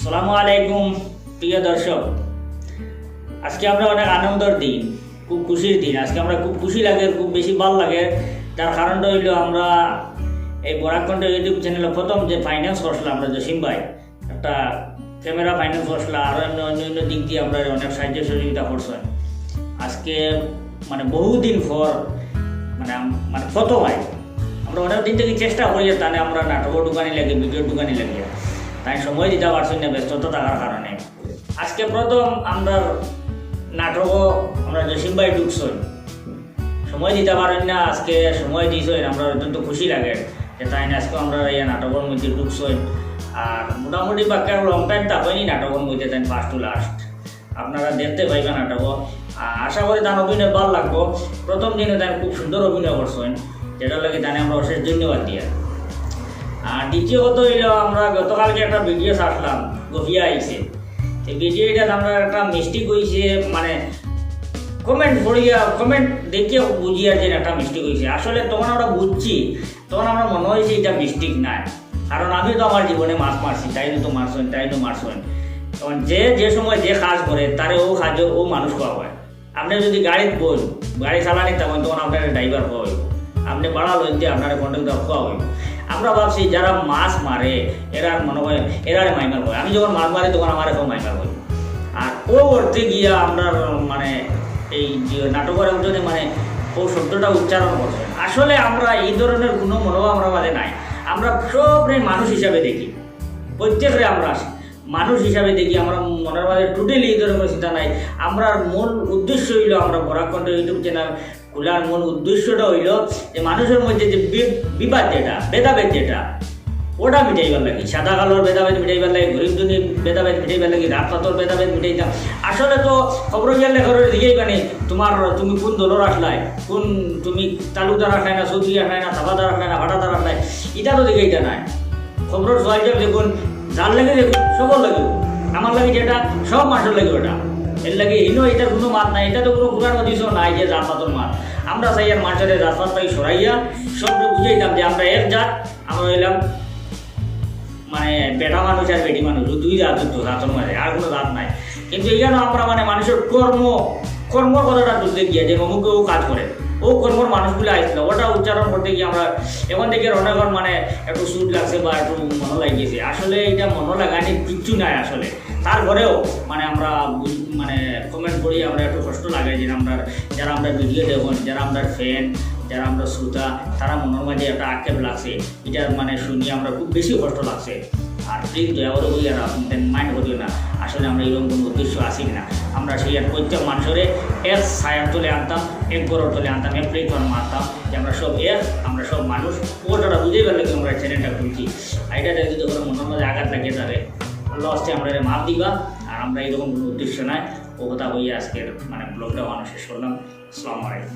আসসালামু আলাইকুম প্রিয় দর্শক। আজকে আমরা অনেক আনন্দের দিন, খুব খুশির দিন। আজকে আমরা খুব খুশি লাগে, খুব বেশি ভালো লাগে। তার কারণটা হইল আমরা এই বরাকণ্ঠ ইউটিউব চ্যানেলে প্রথম যে ফাইন্যান্স করছিলাম আমরা জসিম ভাই, একটা ক্যামেরা ফাইন্যান্স করছিলাম, আরও অন্য দিক দিয়ে আমরা অনেক সাহায্য সহযোগিতা করছেন। আজকে মানে বহুদিন পর মানে মানে প্রথম হয় আমরা অনেক দিন থেকে চেষ্টা করি যে তাহলে আমরা নাটকের দোকানে লাগে, ভিডিওর দোকানে লাগে, তাই সময় দিতে পারছি না ব্যস্ততা থাকার কারণে। আজকে প্রথম আমরা নাটকও আমরা জসিম ভাই ঢুকছই, সময় দিতে পারেন না, আজকে সময় দিয়েছেন, আমরা অত্যন্ত খুশি লাগে যে তাই না আজকে আমরা এই নাটকের মধ্যে ঢুকছই। আর মোটামুটি বাক্য লং টাইম থাকেনি নাটকের মধ্যে, তাই ফার্স্ট টু লাস্ট আপনারা দেখতে পাইবেন নাটক। আশা করি তার অভিনয় ভালো লাগবো। প্রথম দিনে তাই খুব সুন্দর অভিনয় করছেন, যেটা লাগে তাই আমরা অশেষ ধন্যবাদ দিয়ে। আর দ্বিতীয় কথা হইল আমরা গতকালকে একটা ভিডিও ছাড়লাম, গফিয়া আইছে। এই ভিডিওটা আমরা একটা মিস্টেক হয়েছে, মানে কমেন্ট পড়িয়া কমেন্ট দেখে বুঝিয়া যে একটা মিস্টেক হয়েছে। আসলে তখন আমরা বুঝছি, তখন আমরা মনে হয়েছে এটা মিস্টেক নাই, কারণ আমি তো আমার জীবনে মাছ মারছি, তাই তো মারছেন, তাই তো মারছেন। তখন যে সময় যে কাজ করে তারে ও কাজ ও মানুষ খাওয়া হয়। আপনি যদি গাড়িতে বল, গাড়ি চালানি তখন আপনার ড্রাইভার খাওয়া হইব, আপনি ভাড়া লইতে আপনার কন্ট্রাক্টর খাওয়া হইব। আমরা ভাবছি যারা মাছ মারে এরা মনে হয় এরারে মাইমার হয়, আমি যখন মাছ মারি তখন আমার এখন মাইমার হয়। আর ও অর্থে গিয়া আপনার মানে এই নাটকের অঞ্চলে মানে ও শব্দটা উচ্চারণ করছে। আসলে আমরা এই ধরনের কোনো মনোভাব আমরা মাঝে নাই। আমরা সবরে মানুষ হিসাবে দেখি, প্রত্যেকরে আমরা মানুষ হিসাবে দেখি। আমরা মনের মাঝে টোটালি এই ধরনের চিন্তা নাই। আমরা মূল উদ্দেশ্য হইল আমরা বরাকণ্ঠ ইউটিউব চ্যানেল খোলার মূল উদ্দেশ্যটা হইল যে মানুষের মধ্যে যে বিবাদ যেটা, ভেদাভেদ যেটা, ওটা মিটাইবার লাগে। সাদা কালোর ভেদাভেদ মিটাইবার লাগে, গরিব দুনির ভেদাভেদ মিটাইবার লাগে, রাত পাতর ভেদাভেদ মিটাইতাম। আসলে তো খবর গিয়ে লেখার দিকেই মানে তুমি কোন দলের আসলাই, কোন তুমি তালুকদার আসলাই না, চৌধুরী আসলাই না, থাবাদার আসলাই না, ভাটাদার আসলাই, এটা তো দিকেইটা নাই। খবরের সোয়াইটা দেখুন, যার লাগে দেখুন, সবর লাগে, আমার লাগে যেটা সব মানুষের লাগে ওটা। এর লাগে ইনো এটার কোনো মাত নাই, এটা তো কোনো পুরাণ অধিশও নাই যে জাত পাতর মাত। আমরা চাই আর মানুষের জাত পাতটাকে সরাইয়া সবটা বুঝাইতাম যে আমরা এক জাত, আমরা হইলাম মানে বেটা মানুষ আর বেটি মানুষ, দুই জাত জাতর মাঝে, আর কোনো জাত নাই। কিন্তু এখানে আমরা মানে মানুষের কর্মর কথাটা তুলতে গিয়ে যে অমুকে ও কাজ করে, ও কর্মর মানুষগুলো আসছিল, ওটা উচ্চারণ করতে গিয়ে আমরা এখন থেকে অনেক মানে একটু সুট লাগছে বা একটু মনে লাগিয়েছে। আসলে এটা মনে লাগানি কিচ্ছু নাই আসলে। তারপরেও মানে আমরা মানে কমেন্ট করি, আমরা একটু কষ্ট লাগাই যে আমরা যারা আমরা ভিডিও দেখুন, যারা আমরা ফ্যান, যারা আমরা শ্রোতা, তারা মনের মাঝে একটা আক্ষেপ লাগছে, এটা মানে শুনিয়ে আমরা খুব বেশি কষ্ট লাগছে। আর প্লিজ দয়া করে বলি আর আপনাদের মাইন্ড করিও না, আসলে আমরা এরকম কোনো উদ্দেশ্য আসি না। আমরা সেই আর প্রত্যেক মানুষের এক ছায়ার তুলে আনতাম, এক গড়ের তুলে আনতাম, এক প্লেটফর্ম আনতাম যে আমরা সব আমরা সব মানুষ। ওটাটা বুঝেই পারলে কি আমরা চ্যানেলটা খুলছি। আর এটা যদি কোনো মনের মধ্যে আঘাত লাগিয়ে যাবে, আল্লাহ আসতে আমরা মাপ দিবা। আর আমরা এরকম কোনো উদ্দেশ্য নাই। ও কথা বইয়ে আজকের মানে ব্লগটা মানুষ শেষ করলাম। আসসালামু আলাইকুম।